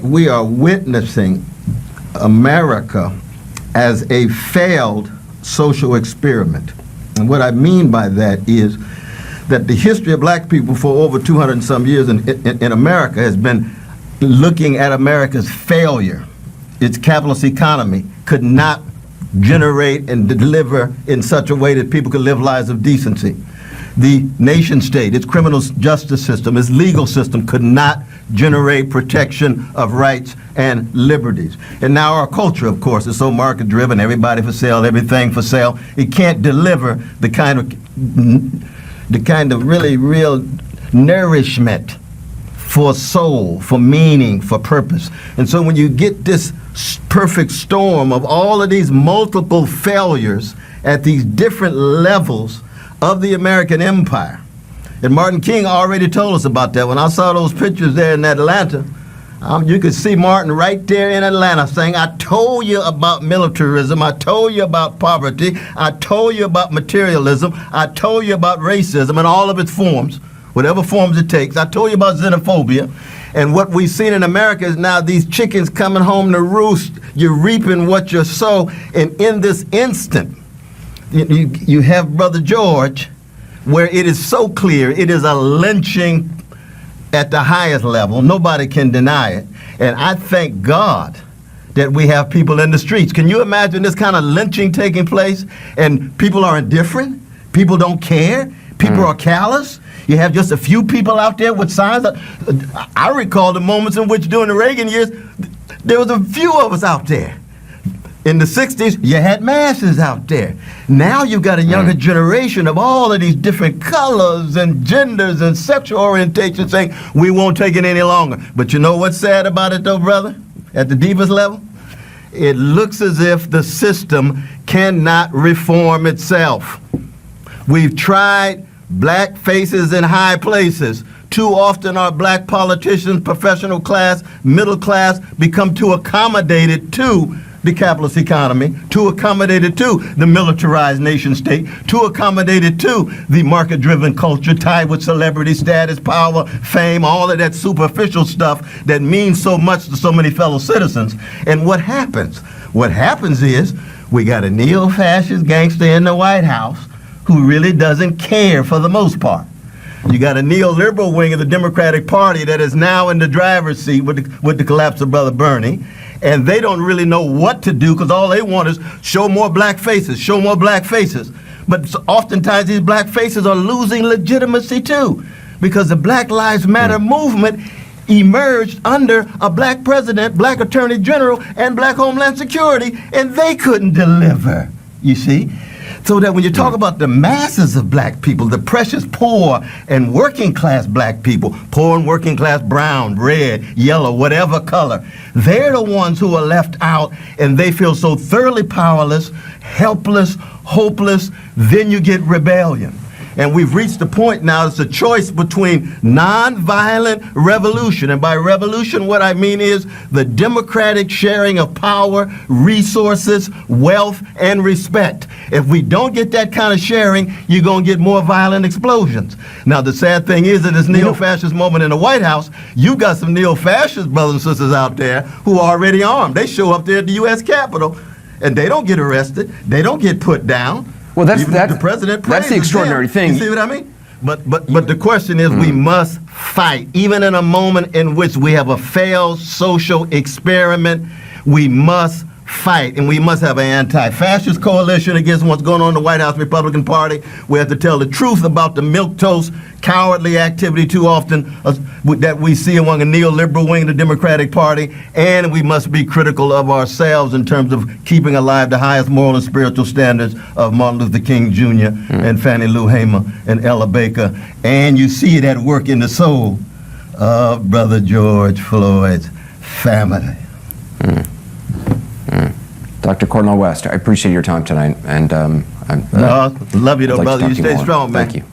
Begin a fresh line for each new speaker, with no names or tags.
We are witnessing America as a failed social experiment. And what I mean by that is that the history of black people for over 200 and some years in America has been looking at America's failure. Its capitalist economy could not generate and deliver in such a way that people could live lives of decency. The nation state, its criminal justice system, its legal system could not generate protection of rights and liberties. And now our culture, of course, is so market driven, everybody for sale, everything for sale. It can't deliver the kind of really real nourishment for soul, for meaning, for purpose. And so when you get this perfect storm of all of these multiple failures at these different levels of the American empire, and Martin King already told us about that. When I saw those pictures there in Atlanta, you could see Martin right there in Atlanta saying, I told you about militarism, I told you about poverty, I told you about materialism, I told you about racism in all of its forms, whatever forms it takes. I told you about xenophobia. And what we've seen in America is now these chickens coming home to roost. You're reaping what you sow. And in this instant, you have Brother George, where it is so clear it is a lynching at the highest level. Nobody can deny it. And I thank God that we have people in the streets. Can you imagine this kind of lynching taking place and people are indifferent? People don't care? People are callous? You have just a few people out there with signs. I recall the moments in which during the Reagan years, there was a few of us out there. In the 60s, you had masses out there. Now you've got a younger generation of all of these different colors and genders and sexual orientations saying, we won't take it any longer. But you know what's sad about it though, brother? At the deepest level? It looks as if the system cannot reform itself. We've tried black faces in high places. Too often our black politicians, professional class, middle class, become too accommodated to the capitalist economy, too accommodated to the militarized nation state, too accommodated to the market-driven culture tied with celebrity status, power, fame, all of that superficial stuff that means so much to so many fellow citizens. And what happens? What happens is we got a neo-fascist gangster in the White House who really doesn't care for the most part. You got a neoliberal wing of the Democratic Party that is now in the driver's seat with the collapse of Brother Bernie. And they don't really know what to do because all they want is show more black faces, show more black faces. But oftentimes these black faces are losing legitimacy too because the Black Lives Matter movement emerged under a black president, black attorney general, and black Homeland Security, and they couldn't deliver, you see? So that when you talk about the masses of black people, the precious poor and working class black people, poor and working class brown, red, yellow, whatever color, they're the ones who are left out and they feel so thoroughly powerless, helpless, hopeless, then you get rebellion. And we've reached the point now, it's a choice between nonviolent revolution. And by revolution, what I mean is the democratic sharing of power, resources, wealth, and respect. If we don't get that kind of sharing, you're going to get more violent explosions. Now, the sad thing is, in this neo-fascist moment in the White House, you've got some neo-fascist brothers and sisters out there who are already armed. They show up there at the U.S. Capitol, and they don't get arrested. They don't get put down.
Well, that's
the president.
That's the extraordinary thing.
You see what I mean? But the question is, we must fight, even in a moment in which we have a failed social experiment. We must fight, and we must have an anti-fascist coalition against what's going on in the White House Republican Party. We have to tell the truth about the milquetoast, cowardly activity too often that we see among a neoliberal wing of the Democratic Party, and we must be critical of ourselves in terms of keeping alive the highest moral and spiritual standards of Martin Luther King Jr. and Fannie Lou Hamer and Ella Baker. And you see it at work in the soul of Brother George Floyd's family.
Dr. Cornel West, I appreciate your time tonight, and
love you though, brother. You stay strong, man.
Thank you.